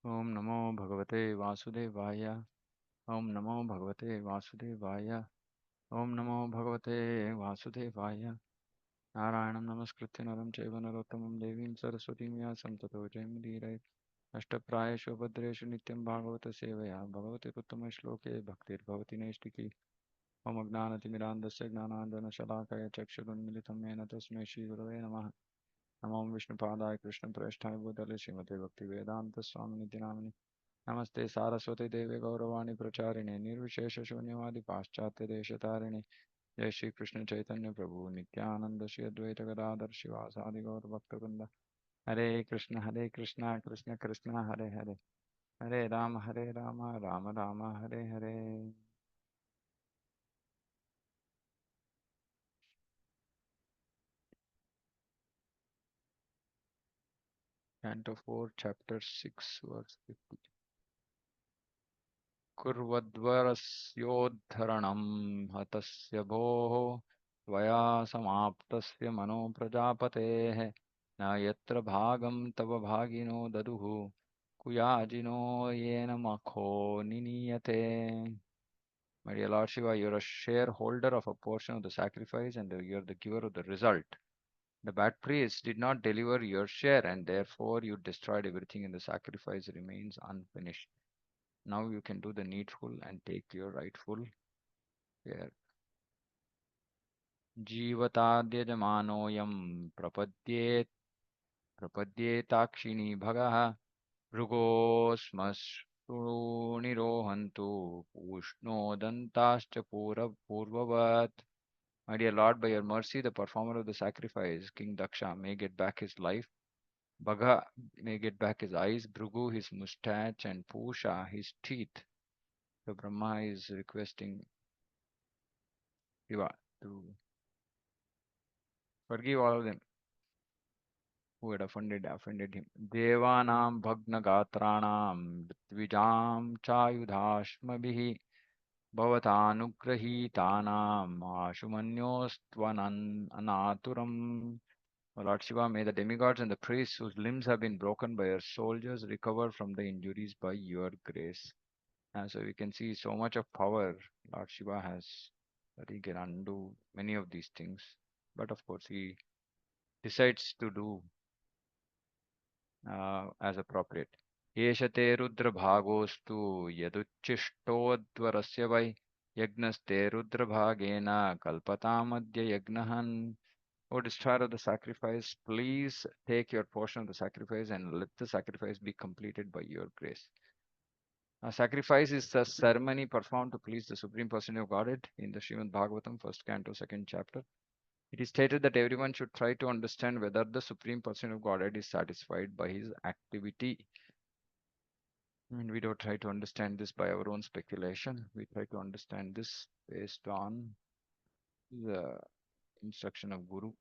Om Namo Bhagavate Vasudevaya. Om Namo Bhagavate Vasudevaya. Om Namo Bhagavate Vasudevaya. Narayanam Namaskritya Naram Chaiva Narottamam Devim Saraswati Vyasam Tato Jayamudire. Ashtaprayeshu Bhadreshu Nityam Bhagavata Sevaya. Bhagavate Uttama Shloke Bhaktir Bhavati Neshtiki. Om Agnanatimirandasya Gnanandana Shalakaya Chakshurunmilitam Mena Tasmai Shri Gurave Namaha. Namo Vishnupadaya Krishna Prasthaya Bhutale Srimate Bhakti Vedanta Swami Nityanamani. नमस्ते सारस्वती देवे गौरवाणी प्रचारिणे निर्विशेष शून्यवादी पाश्चात्य देशतारिणे जय श्री कृष्ण चैतन्य प्रभु नित्यानंद श्री अद्वैत गदाधर शिवासादि गौर भक्तवृंद हरे Krishna Krishna Krishna Hare Hare Hare Ram Ram Ram Hare Hare Canto 4 chapter 6 verse 50 कुर्वद्वरस्योद्धरणं हतस्य भोः त्वया समाप्तस्य मनो प्रजापतेः न यत्र भागं तव भागिनो ददुः कुयाजिनो येन मखो निनीयते. My dear Lord Shiva, you're a shareholder of a portion of the sacrifice and you're the giver of the result. The bad priest did not deliver your share and therefore you destroyed everything and the sacrifice remains unfinished. Now you can do the needful and take your rightful share. जीवताद्यजमानोऽयं प्रपद्येताक्षिणी भगः भृगोऽस्मश्रूणिरोहन्तु पूष्णोदन्ताश्च पूर्ववत्. My dear Lord, by your mercy, the performer of the sacrifice, King Daksha, may get back his life. Bhaga may get back his eyes, Bhrigu his mustache, and Pusha his teeth. So Brahma is requesting Shiva to forgive all of them who had offended him. Devanam bhagnagātranam dvijam chayudhashmabhihi bhavatānugrahītānam ashumanyostvanan anaturam. O Lord Shiva, may the demigods and the priests whose limbs have been broken by your soldiers recover from the injuries by your grace. And so we can see so much of power Lord Shiva has that he can undo many of these things. But of course, he decides to do as appropriate. Yeshate rudrabhagostu yaduchishtoadvarasya vai yagnaste rudrabhagena kalpatamadya yagnahan. O destroyer of the sacrifice, please take your portion of the sacrifice and let the sacrifice be completed by your grace. A sacrifice is a ceremony performed to please the Supreme Personality of Godhead in the Srimad Bhagavatam, first canto, second chapter. It is stated that everyone should try to understand whether the Supreme Person of Godhead is satisfied by his activity. And we don't try to understand this by our own speculation. We try to understand this based on the instruction of Guru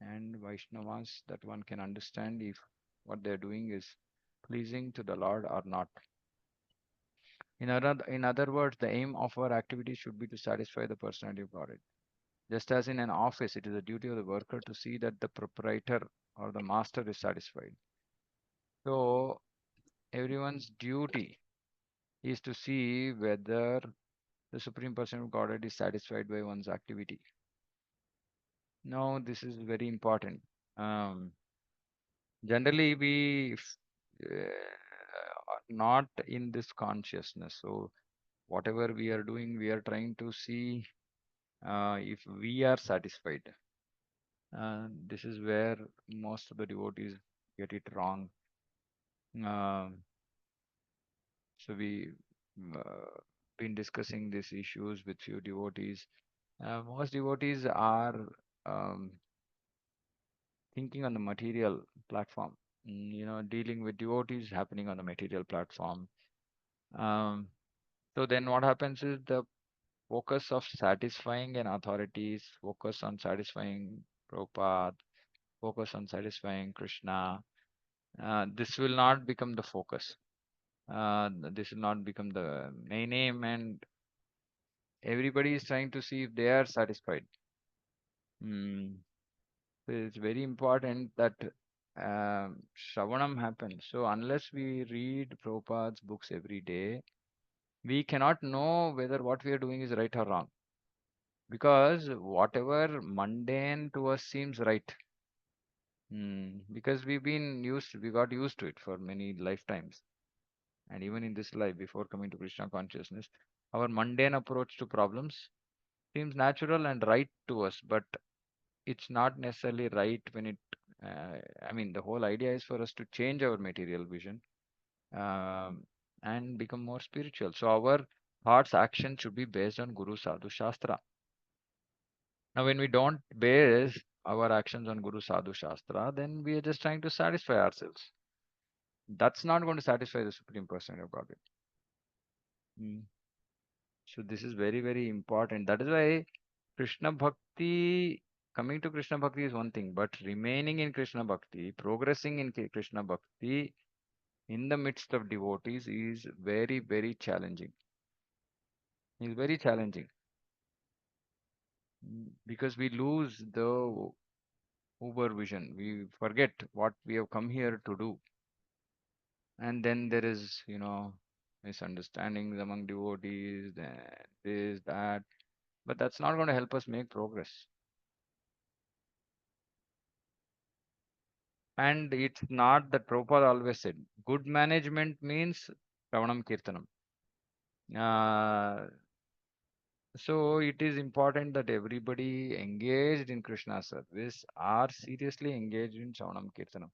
and Vaishnavas, that one can understand if what they're doing is pleasing to the Lord or not. In other words, the aim of our activity should be to satisfy the personality of Godhead. Just as in an office, it is the duty of the worker to see that the proprietor or the master is satisfied. So everyone's duty is to see whether the Supreme Person of Godhead is satisfied by one's activity. Now, this is very important. Generally, we are not in this consciousness. So, whatever we are doing, we are trying to see if we are satisfied. This is where most of the devotees get it wrong. So we been discussing these issues with few devotees. Most devotees are um, thinking on the material platform. Dealing with devotees happening on the material platform. Um, so then what happens is the focus of satisfying an authorities, focus on satisfying Prabhupada, focus on satisfying Krishna. This will not become the focus. This will not become the main aim, and everybody is trying to see if they are satisfied. Mm. So it's very important that Shravanam happens. So unless we read Prabhupada's books every day, we cannot know whether what we are doing is right or wrong. Because whatever mundane to us seems right. Because we got used to it for many lifetimes. And even in this life, before coming to Krishna consciousness, our mundane approach to problems seems natural and right to us, but it's not necessarily right when it. I mean, the whole idea is for us to change our material vision um, and become more spiritual. So our thoughts, actions should be based on Guru Sadhu Shastra. Now, when we don't base our actions on Guru Sadhu Shastra, then we are just trying to satisfy ourselves. That's not going to satisfy the Supreme Personality of Godhead. Mm. So this is very, very important. That is why Krishna Bhakti, coming to Krishna Bhakti is one thing, but remaining in Krishna Bhakti, progressing in Krishna Bhakti in the midst of devotees is very, very challenging. Is very challenging. Because we lose the uber vision. We forget what we have come here to do. And then there is, misunderstandings among devotees, then this, that. But that's not going to help us make progress. And it's not that Prabhupada always said. Good management means Ravanam Kirtanam. Uh, so it is important that everybody engaged in Krishna service are seriously engaged in Shravanam Kirtanam.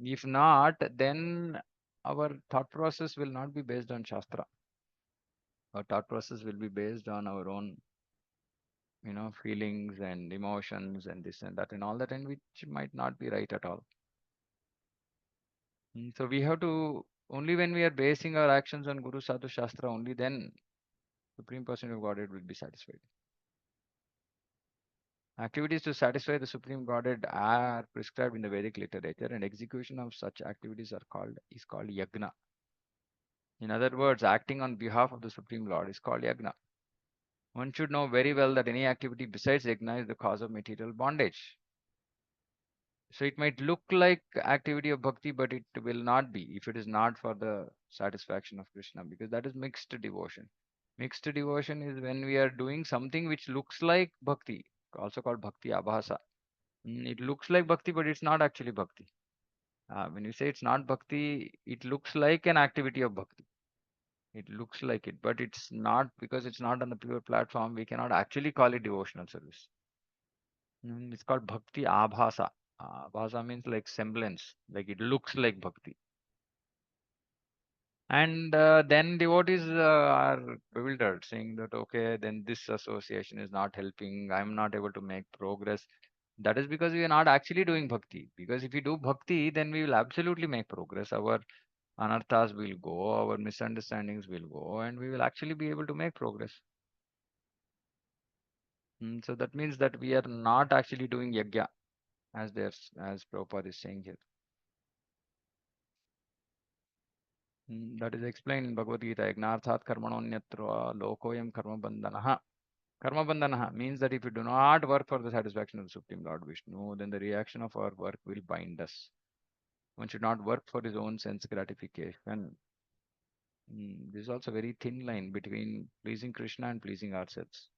If not, then our thought process will not be based on Shastra. Our thought process will be based on our own, feelings and emotions and this and that and all that, and which might not be right at all. So we have to, only when we are basing our actions on Guru Sadhu Shastra, only then Supreme Personality of Godhead will be satisfied. Activities to satisfy the Supreme Godhead are prescribed in the Vedic literature, and execution of such activities is called yagna. In other words, acting on behalf of the Supreme Lord is called yagna. One should know very well that any activity besides yagna is the cause of material bondage. So it might look like activity of bhakti, but it will not be if it is not for the satisfaction of Krishna, because that is mixed devotion. Mixed devotion is when we are doing something which looks like bhakti, also called bhakti abhasa. It looks like bhakti, but it's not actually bhakti. When you say it's not bhakti, it looks like an activity of bhakti. It looks like it, but it's not, because it's not on the pure platform. We cannot actually call it devotional service. It's called bhakti abhasa. Abhasa means like semblance, like it looks like bhakti. And then devotees are bewildered, saying that, okay, then this association is not helping. I'm not able to make progress. That is because we are not actually doing bhakti. Because if we do bhakti, then we will absolutely make progress. Our anarthas will go, our misunderstandings will go, and we will actually be able to make progress. So that means that we are not actually doing yajna, as Prabhupada is saying here. That is explained in Bhagavad Gita. Yagnarthat karmanonyatra lokoyam karma bandhanaha. Karma bandhanaha means that if we do not work for the satisfaction of the Supreme Lord Vishnu, then the reaction of our work will bind us. One should not work for his own sense gratification. This is also a very thin line between pleasing Krishna and pleasing ourselves.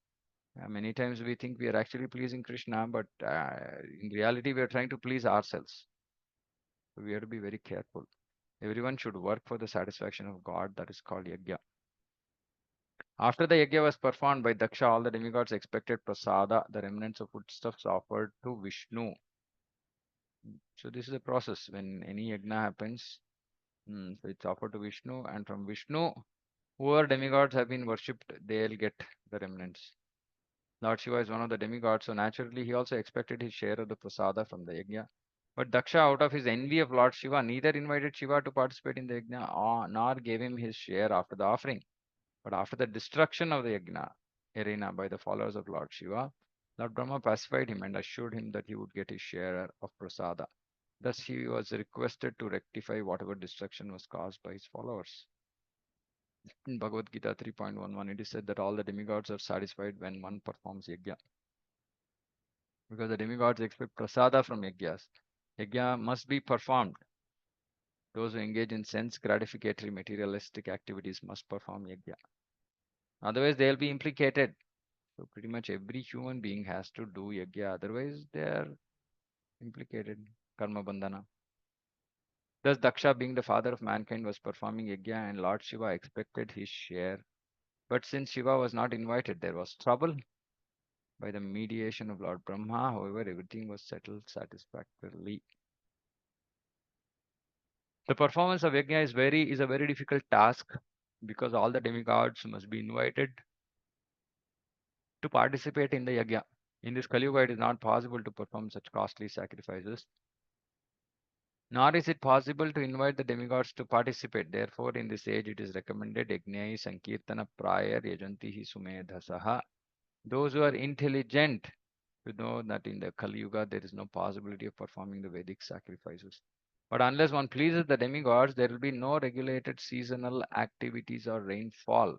Many times we think we are actually pleasing Krishna, but in reality we are trying to please ourselves. So we have to be very careful. Everyone should work for the satisfaction of God. That is called yajna. After the yajna was performed by Daksha, all the demigods expected prasada, the remnants of foodstuffs offered to Vishnu. So this is a process. When any yajna happens, so it's offered to Vishnu, and from Vishnu, whoever demigods have been worshipped, they'll get the remnants. Lord Shiva is one of the demigods, so naturally he also expected his share of the prasada from the yajna. But Daksha, out of his envy of Lord Shiva, neither invited Shiva to participate in the yajna nor gave him his share after the offering. But after the destruction of the yajna arena by the followers of Lord Shiva, Lord Brahma pacified him and assured him that he would get his share of prasada. Thus, he was requested to rectify whatever destruction was caused by his followers. In Bhagavad Gita 3.11, it is said that all the demigods are satisfied when one performs yajna, because the demigods expect prasada from yajnas. Yajna must be performed. Those who engage in sense gratificatory materialistic activities must perform yajna. Otherwise, they'll be implicated. So pretty much every human being has to do yajna. Otherwise, they are implicated. Karma bandhana. Thus, Daksha, being the father of mankind, was performing yajna, and Lord Shiva expected his share. But since Shiva was not invited, there was trouble. By the mediation of Lord Brahma, however, everything was settled satisfactorily. The performance of yajna is a very difficult task because all the demigods must be invited to participate in the yajna. In this Kali Yuga, it is not possible to perform such costly sacrifices, nor is it possible to invite the demigods to participate. Therefore, in this age, it is recommended Yajnai Sankirtana Prayar Yajantihi Sumedhasaha. Those who are intelligent to know that in the Kali Yuga, there is no possibility of performing the Vedic sacrifices. But unless one pleases the demigods, there will be no regulated seasonal activities or rainfall.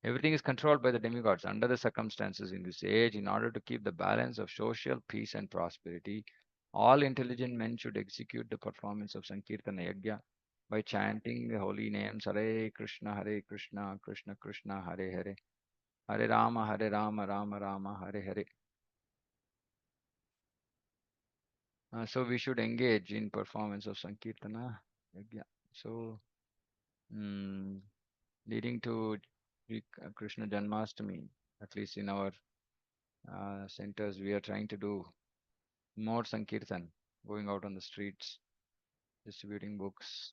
Everything is controlled by the demigods under the circumstances in this age. In order to keep the balance of social peace and prosperity, all intelligent men should execute the performance of Sankirtana Yajna by chanting the holy names Hare Krishna, Krishna Krishna, Hare Hare, Hare Rama, Rama Rama, Hare Hare. So we should engage in performance of Sankirtana Yajna. So, mm, leading to Krishna Janmashtami, at least in our centers, we are trying to do more Sankirtan, going out on the streets, distributing books,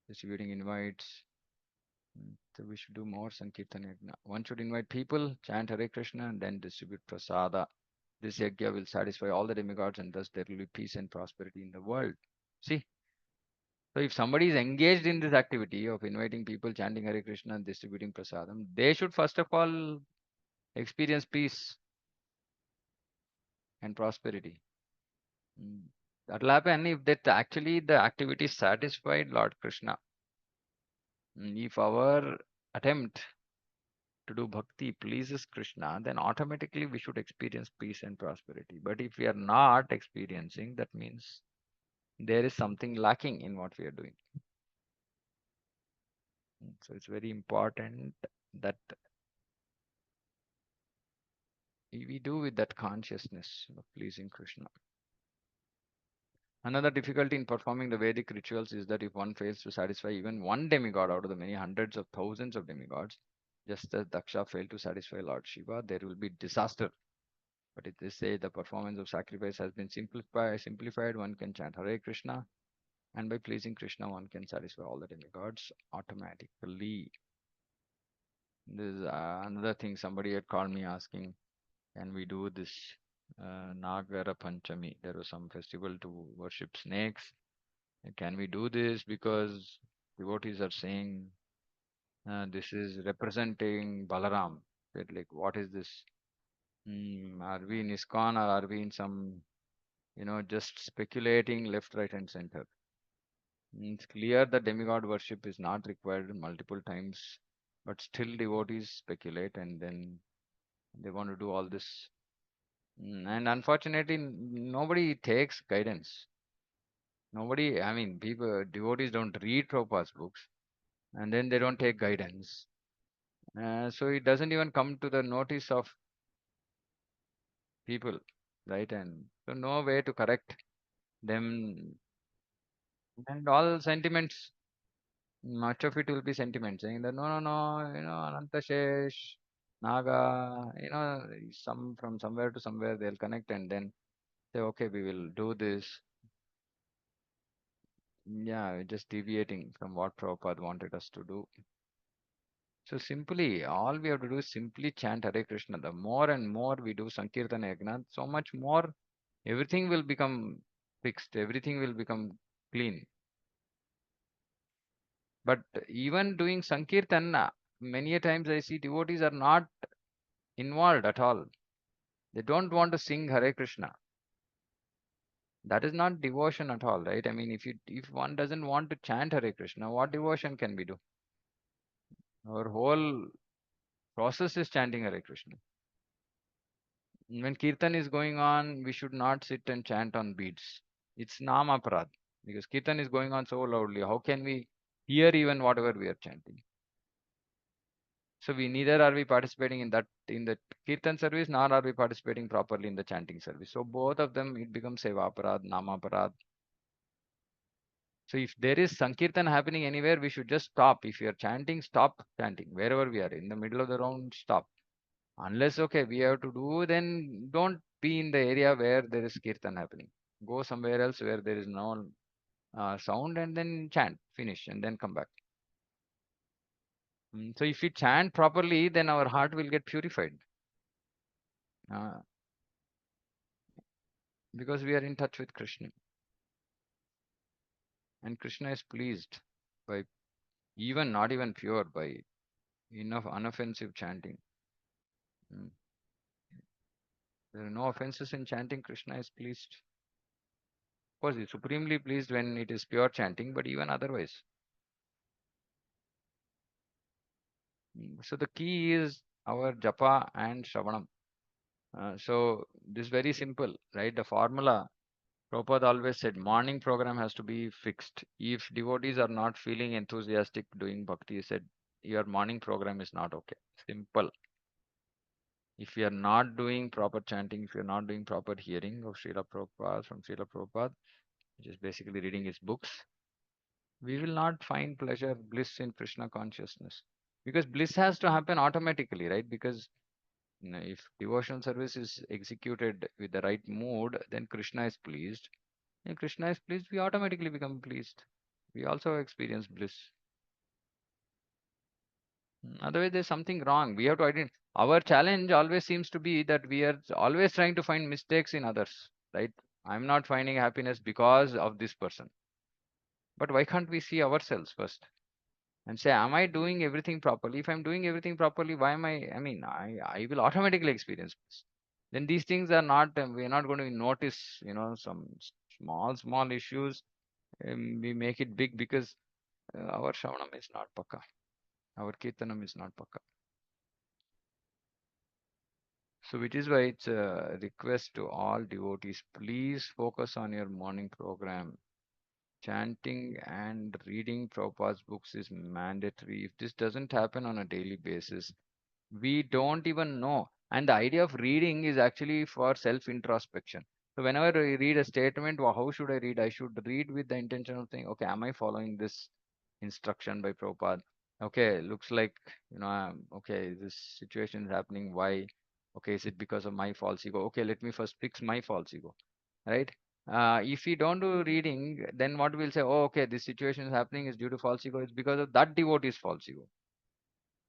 distributing invites. So we should do more Sankirtan yajna. One should invite people, chant Hare Krishna, and then distribute prasada. This yajna will satisfy all the demigods, and thus there will be peace and prosperity in the world. See, so if somebody is engaged in this activity of inviting people, chanting Hare Krishna, and distributing prasadam, they should first of all experience peace and prosperity. Mm. That will happen if that actually the activity satisfied Lord Krishna. If our attempt to do bhakti pleases Krishna, then automatically we should experience peace and prosperity. But if we are not experiencing, that means there is something lacking in what we are doing. So it's very important that we do with that consciousness of pleasing Krishna. Another difficulty in performing the Vedic rituals is that if one fails to satisfy even one demigod out of the many hundreds of thousands of demigods, just as Daksha failed to satisfy Lord Shiva, there will be disaster. But if they say the performance of sacrifice has been simplified, one can chant Hare Krishna, and by pleasing Krishna, one can satisfy all the demigods automatically. This is another thing somebody had called me asking, can we do this Nagara Panchami? There was some festival to worship snakes. Can we do this? Because devotees are saying this is representing Balaram. Said like, what is this? Are we in ISKCON or are we in some, just speculating left, right, and center? It's clear that demigod worship is not required multiple times, but still devotees speculate and then they want to do all this. And unfortunately, nobody takes guidance. Nobody, I mean, people, devotees don't read Prabhupada's books and then they don't take guidance. So it doesn't even come to the notice of people, right? And so no way to correct them. And all sentiments, much of it will be sentiment saying that no, Anantashesh, Naga, some from somewhere to somewhere they'll connect and then say, okay, we will do this. Yeah, just deviating from what Prabhupada wanted us to do. So simply, all we have to do is simply chant Hare Krishna. The more and more we do Sankirtana Yajna, so much more everything will become fixed, everything will become clean. But even doing Sankirtana, many a times I see devotees are not involved at all. They don't want to sing Hare Krishna. That is not devotion at all, right? I mean, if one doesn't want to chant Hare Krishna, what devotion can we do? Our whole process is chanting Hare Krishna. When Kirtan is going on, we should not sit and chant on beads. It's nama parad because kirtan is going on so loudly. How can we hear even whatever we are chanting? So we neither are we participating in the kirtan service, nor are we participating properly in the chanting service. So both of them it becomes seva parad, nama parad. So if there is sankirtan happening anywhere, we should just stop. If you are chanting, stop chanting. Wherever we are, in the middle of the round, stop. Unless okay, we have to do, then don't be in the area where there is kirtan happening. Go somewhere else where there is no sound and then chant, finish, and then come back. So if we chant properly, then our heart will get purified uh, because we are in touch with Krishna, and Krishna is pleased by even not even pure by enough unoffensive chanting. Mm. There are no offenses in chanting. Krishna is pleased. Of course, he's supremely pleased when it is pure chanting, but even otherwise. So the key is our japa and shravanam. So this is very simple, right? The formula, Prabhupada always said morning program has to be fixed. If devotees are not feeling enthusiastic doing bhakti, he said your morning program is not okay. Simple. If you are not doing proper chanting, if you are not doing proper hearing of Srila Prabhupada from Srila Prabhupada, which is basically reading his books, we will not find pleasure, bliss in Krishna consciousness. Because bliss has to happen automatically, right? Because if devotional service is executed with the right mood, then Krishna is pleased. And Krishna is pleased, we automatically become pleased. We also experience bliss. Otherwise, there's something wrong. We have to identify. Our challenge always seems to be that we are always trying to find mistakes in others, right? I'm not finding happiness because of this person. But why can't we see ourselves first and say, am I doing everything properly? If I'm doing everything properly, why am I mean, I will automatically experience this. Then these things are not, we're not going to notice, some small issues. We make it big because our Shravanam is not pakka. Our Kirtanam is not pakka. So, which is why it's a request to all devotees, please focus on your morning program. Chanting and reading Prabhupada's books is mandatory. If this doesn't happen on a daily basis, we don't even know. And the idea of reading is actually for self introspection. So, whenever I read a statement, how should I read? I should read with the intention of saying, okay, am I following this instruction by Prabhupada? Okay, looks like, okay, this situation is happening. Why? Okay, is it because of my false ego? Okay, let me first fix my false ego, right? If we don't do reading, then what we'll say, oh, okay, this situation is happening is due to false ego. It's because of that devotee's false ego.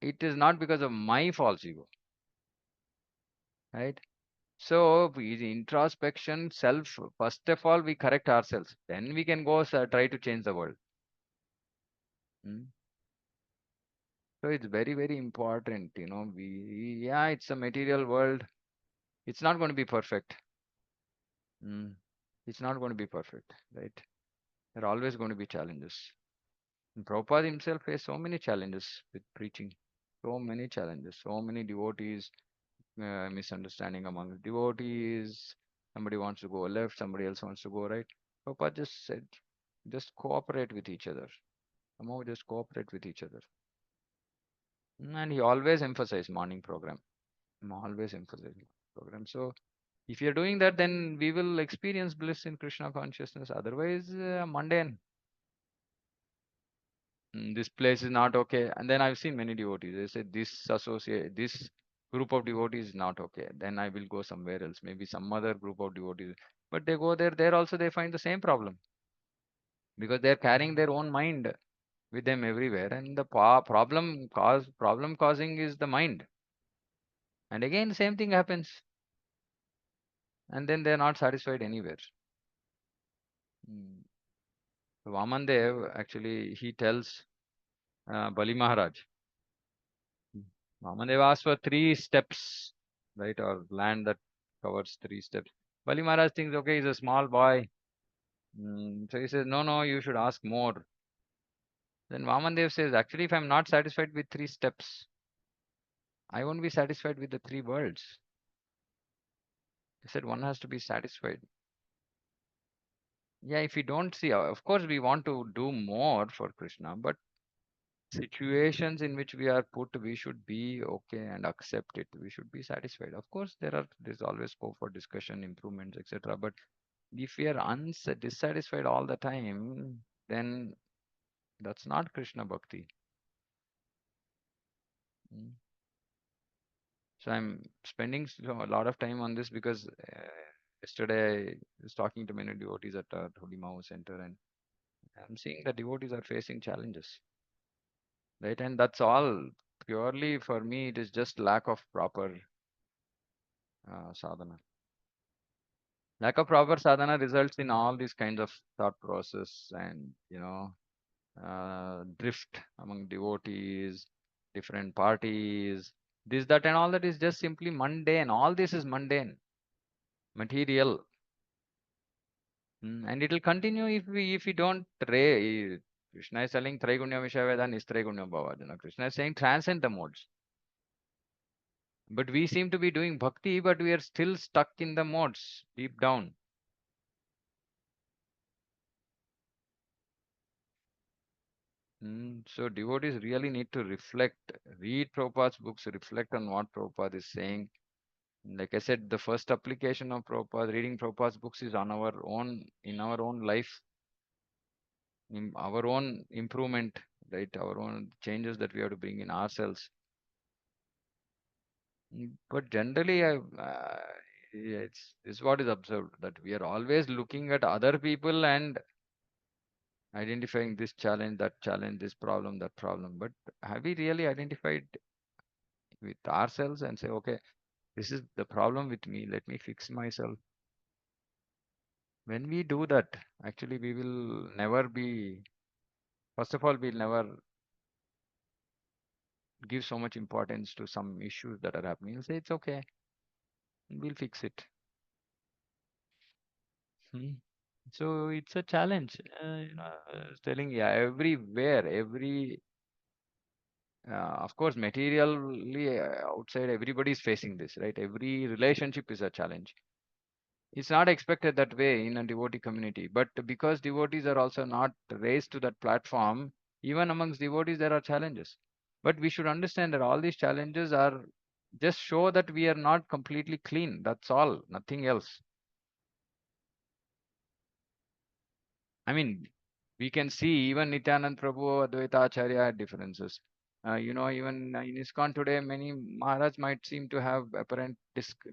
It is not because of my false ego, right? So, introspection, self, first of all, we correct ourselves. Then we can go try to change the world. Mm. So, it's very, very important. Yeah, it's a material world. It's not going to be perfect. Mm. It's not going to be perfect, right? There are always going to be challenges. And Prabhupada himself faced so many challenges with preaching. So many challenges. So many devotees, misunderstanding among the devotees. Somebody wants to go left, somebody else wants to go right. Prabhupada just said, just cooperate with each other. Somehow just cooperate with each other. And he always emphasized morning program. Always emphasized morning program. So if you're doing that, then we will experience bliss in Krishna consciousness. Otherwise, mundane. This place is not okay. And then I've seen many devotees. They say this group of devotees is not okay. Then I will go somewhere else, maybe some other group of devotees. But they go there. There also they find the same problem because they're carrying their own mind with them everywhere, and the problem causing is the mind. And again, the same thing happens, and then they're not satisfied anywhere. Mm. Vamandev actually he tells Bali Maharaj. Vamandev asks for 3 steps, right, or land that covers 3 steps. Bali Maharaj thinks, okay, he's a small boy. So he says, no, no, you should ask more. Then Vamandev says, actually, if I'm not satisfied with 3 steps, I won't be satisfied with the 3 worlds. He said, one has to be satisfied. Yeah, if we don't see, of course, we want to do more for Krishna, but situations in which we are put, we should be okay and accept it. We should be satisfied. Of course, there's always scope for discussion, improvements, etc. But if we are dissatisfied all the time, then that's not Krishna Bhakti. Mm. So I'm spending a lot of time on this because yesterday I was talking to many devotees at our Holy Mao Center, and I'm seeing that devotees are facing challenges, right? And that's all purely for me. It is just lack of proper sadhana. Lack of proper sadhana results in all these kinds of thought process and drift among devotees, different parties, this, that, and all that is just simply mundane. All this is mundane, material. And it will continue if we don't Krishna is telling Traigunya Vishayaveda Nistraigunya Bhavajana. Krishna is saying transcend the modes. But we seem to be doing bhakti, but we are still stuck in the modes deep down. So devotees really need to reflect, read Prabhupada's books, reflect on what Prabhupada is saying. Like I said, the first application of Prabhupada, reading Prabhupada's books is on our own, in our own life, in our own improvement, right? Our own changes that we have to bring in ourselves. But generally, yeah, it's what is observed that we are always looking at other people and identifying this challenge, this problem, that problem. But have we really identified with ourselves and say, okay, this is the problem with me, let me fix myself? When we do that, actually, we will never be, first of all, we'll never give so much importance to some issues that are happening. We'll say, it's okay, we'll fix it. Hmm. So it's a challenge. I was telling you, everywhere, of course, materially outside, everybody is facing this, right? Every relationship is a challenge. It's not expected that way in a devotee community, but because devotees are also not raised to that platform, even amongst devotees, there are challenges. But we should understand that all these challenges are just show that we are not completely clean. That's all, nothing else. I mean, we can see even Nityanand Prabhu, Advaita Acharya had differences. Even in ISKCON today, many Maharaj might seem to have apparent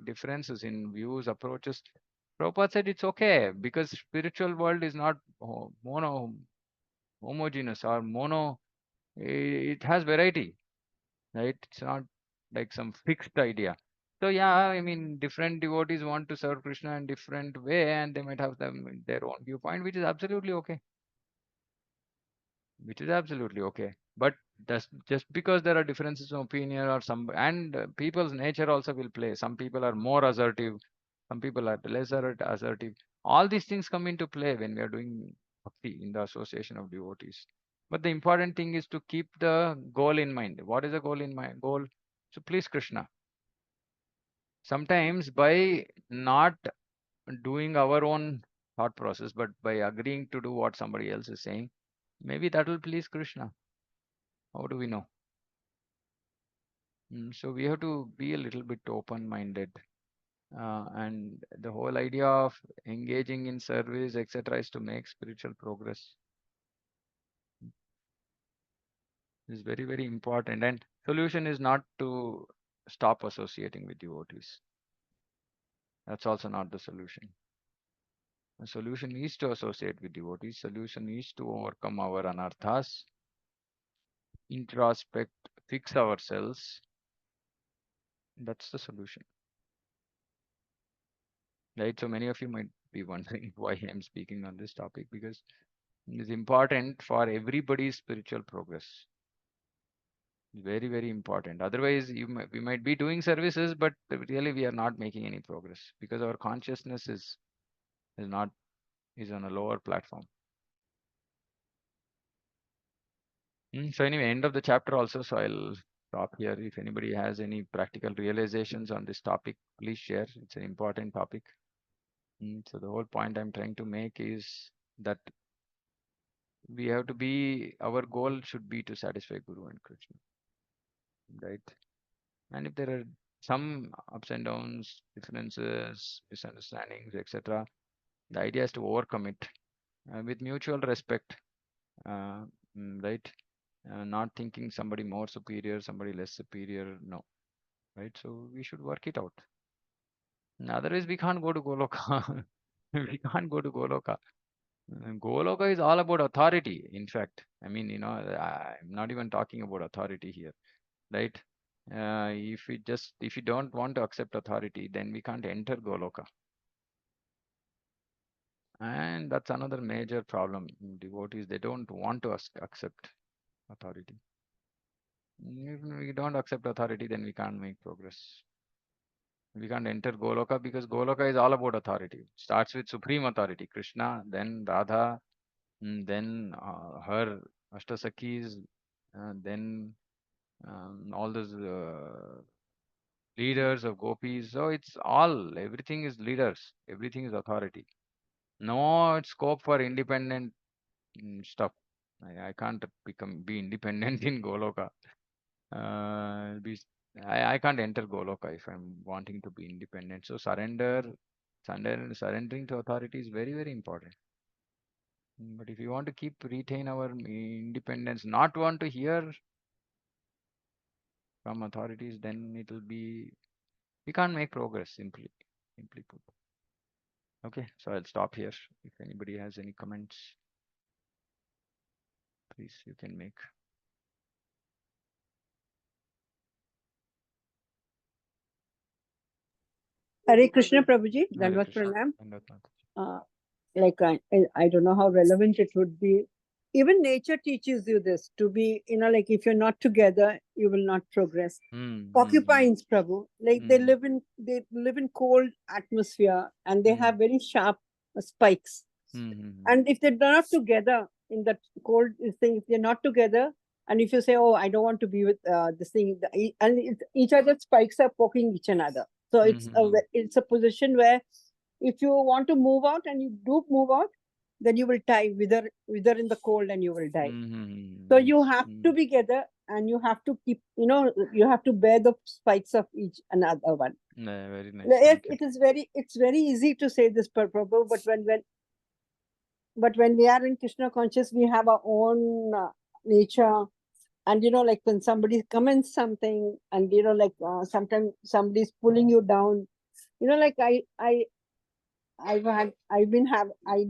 differences in views, approaches. Prabhupada said it's okay because spiritual world is not homogeneous or mono. It has variety, right? It's not like some fixed idea. So yeah, I mean, different devotees want to serve Krishna in different way, and they might have their own viewpoint, which is absolutely okay. Which is absolutely okay. But just because there are differences of opinion or some, and people's nature also will play. Some people are more assertive, some people are lesser assertive. All these things come into play when we are doing bhakti in the association of devotees. But the important thing is to keep the goal in mind. What is the goal in my goal? To please Krishna. Sometimes by not doing our own thought process, but by agreeing to do what somebody else is saying, maybe that will please Krishna. How do we know? So we have to be a little bit open-minded. And the whole idea of engaging in service, etc., is to make spiritual progress. Is very, very important. And solution is not to stop associating with devotees. That's also not the solution. The solution is to associate with devotees. Solution is to overcome our anarthas, introspect, fix ourselves. That's the solution. Right? So many of you might be wondering why I'm speaking on this topic because is important for everybody's spiritual progress. Very, very important. Otherwise, we might be doing services, but really we are not making any progress because our consciousness is not is on a lower platform. So anyway, end of the chapter also. So I'll stop here. If anybody has any practical realizations on this topic, please share. It's an important topic. So the whole point I'm trying to make is that we have to be, our goal should be to satisfy Guru and Krishna, right? And if there are some ups and downs, differences, misunderstandings, etc., the idea is to overcome it with mutual respect, uh, right? Not thinking somebody more superior, somebody less superior, no, right? So we should work it out. Otherwise, we can't go to Goloka. We can't go to Goloka. Goloka is all about authority. In fact, I mean, I'm not even talking about authority here, right? If you don't want to accept authority, then we can't enter Goloka, and that's another major problem. Devotees, they don't want to accept authority. If we don't accept authority, then we can't make progress. We can't enter Goloka because Goloka is all about authority. Starts with supreme authority, Krishna, then Radha, then her Ashtasakis, then all those leaders of gopis. So it's all, everything is leaders, everything is authority. No scope for independent stuff. I can't be independent in Goloka. Uh, be, I can't enter Goloka if I'm wanting to be independent. So surrendering to authority is very, very important. But if you want to retain our independence, not want to hear from authorities, then it will be, we can't make progress, simply put. Okay, so I'll stop here. If anybody has any comments, please you can make. Hare Krishna, Prabhuji. Hare Dandavat Krishna. Pranam. Dandavat. Uh, like I don't know how relevant it would be. Even nature teaches you this to be, like if you're not together, you will not progress. Porcupines, Prabhu, like they live in cold atmosphere and they have very sharp spikes. And if they're not together in that cold thing, if they're not together, and if you say, "Oh, I don't want to be with this thing," and each other's spikes are poking each another. So it's a position where if you want to move out and you do move out, then you will die wither in the cold and you will die. So you have to be together and you have to keep, you have to bear the spikes of each another one. Very nice. Yes, it's very easy to say this, Prabhu, but when we are in Krishna conscious, we have our own nature. And like when somebody comments something, and like sometimes somebody's pulling you down. Like I've been have I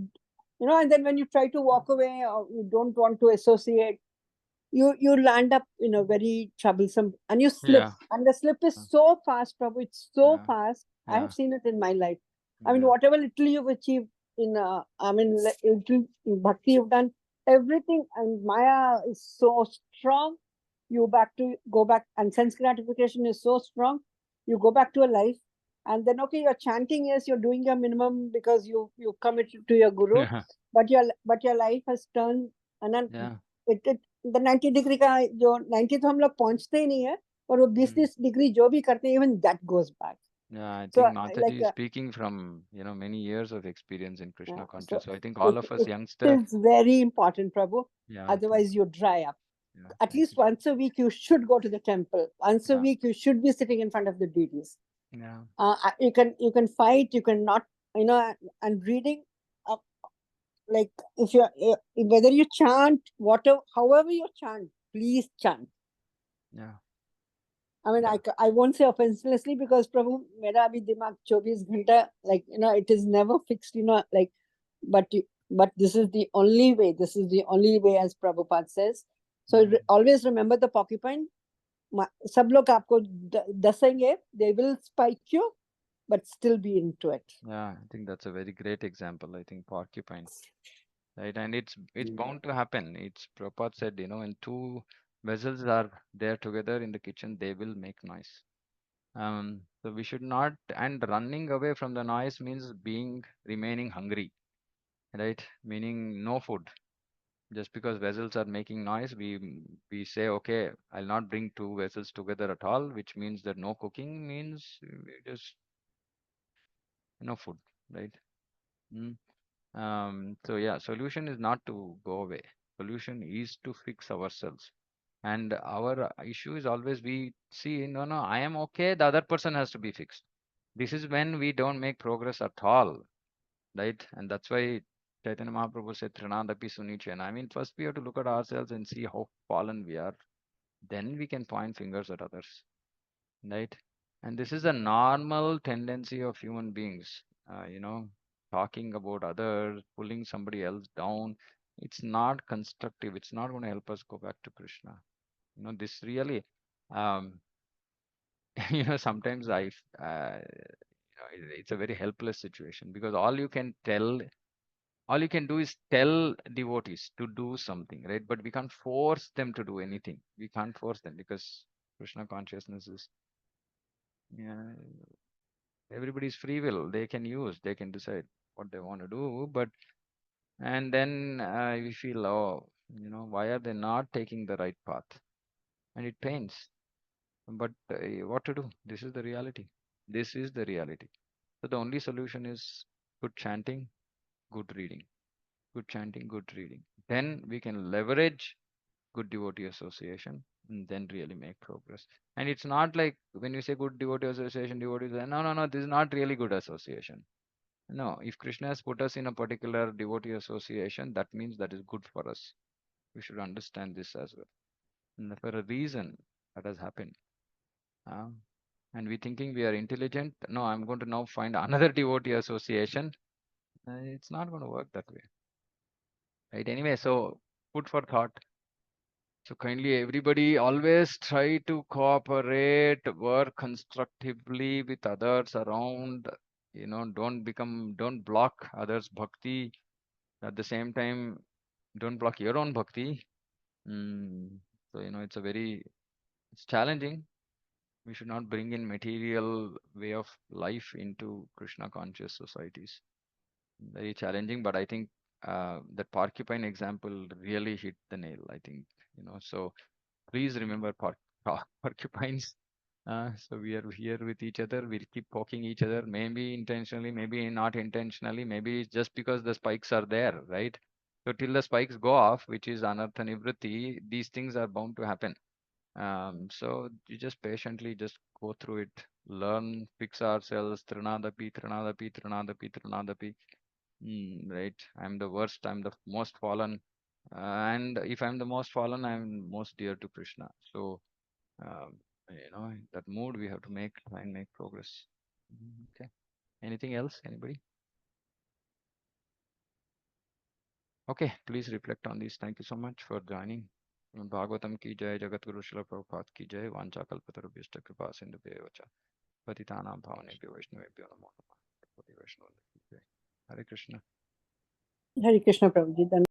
and then when you try to walk away or you don't want to associate, you land up very troublesome and you slip. Yeah. And the slip is so fast, Prabhu. It's so fast. I Yeah. have seen it in my life. I mean, whatever little you've achieved in little bhakti you've done, everything, and Maya is so strong. You go back, and sense gratification is so strong. You go back to a life, and then okay, you're chanting, yes, you're doing your minimum because you committed to your guru, Yeah. but your life has turned, and then Yeah. it the 90 degree का जो 90 तो हम लोग पहुंचते ही नहीं है, और वो 20 डिग्री जो भी करते हैं, even that goes back. Yeah, I So think Mataji like is speaking from many years of experience in Krishna so conscious. So I think all of us it youngster. is very important, Prabhu. Yeah. Otherwise, you dry up. Yeah. At least once a week, you should go to the temple. Once a Yeah. week, you should be sitting in front of the deities. Yeah. You can fight. You can not. And reading. Like if you whether you chant whatever, however you chant, please chant. Yeah. I mean, I won't say offensively because Prabhu, mera abhi dimag 24 ghanta, like, it is never fixed, like, but this is the only way. This is the only way, as Prabhupada says. So always remember the porcupine. सब लोग आपको दसेंगे, they will spike you, but still be into it. Yeah, I think that's a very great example. I think porcupine, right? And it's bound to happen. It's Prabhupada said, when two vessels are there together in the kitchen, they will make noise. So we should not, and running away from the noise means remaining hungry, right? Meaning no food. Just because vessels are making noise, we say, okay, I'll not bring two vessels together at all, which means that no cooking means just no food, right? Mm. So yeah, solution is not to go away. Solution is to fix ourselves. And our issue is always we see, no, no, I am okay. The other person has to be fixed. This is when we don't make progress at all, right? And that's why Chaitanya Mahaprabhu said, Trinadapi Sunichan. I mean, first we have to look at ourselves and see how fallen we are. Then we can point fingers at others, right? And this is a normal tendency of human beings, talking about others, pulling somebody else down. It's not constructive. It's not going to help us go back to Krishna. This really, um, sometimes it's a very helpless situation because all you can do is tell devotees to do something, right? But we can't force them to do anything. We can't force them because Krishna consciousness is, yeah, everybody's free will. They can decide what they want to do. But, and then we feel, oh, why are they not taking the right path? And it pains. But what to do? This is the reality. This is the reality. So the only solution is good chanting, good reading. Good chanting, good reading. Then we can leverage good devotee association and then really make progress. And it's not like when you say good devotee association, devotees say, no, no, no, this is not really good association. No, if Krishna has put us in a particular devotee association, that means that is good for us. We should understand this as well. And for a reason that has happened. Uh, and we thinking we are intelligent. No, I'm going to now find another devotee association. It's not going to work that way. Right? Anyway, so food for thought. So kindly everybody always try to cooperate, work constructively with others around. Don't block others' bhakti. At the same time, don't block your own bhakti. So, it's challenging. We should not bring in material way of life into Krishna conscious societies. Very challenging, but I think that porcupine example really hit the nail. I think, so please remember porcupines. So we are here with each other. We'll keep poking each other, maybe intentionally, maybe not intentionally, maybe it's just because the spikes are there, right? So till the spikes go off, which is anartha nivritti, these things are bound to happen. So you just patiently just go through it, learn, fix ourselves, trinadapi, trinadapi, trinadapi, trinadapi. Right. I'm the worst. I'm the most fallen. And if I'm the most fallen, I'm most dear to Krishna. So, that mood we have to make and make progress. Okay. Anything else? Anybody? Okay. Please reflect on this. Thank you so much for joining. Bhagavatam ki jai, Jagat Guru Srila Prabhupada ki jai, Vancha Kalpatarubhyashta Kripa Sindhu Vacha, Patitanam Bhavanebhyo Vaishnavebhyo Namo Namah. Gaudiya Vaishnava ki jai. Hare Krishna. Hare Krishna Prabhuji.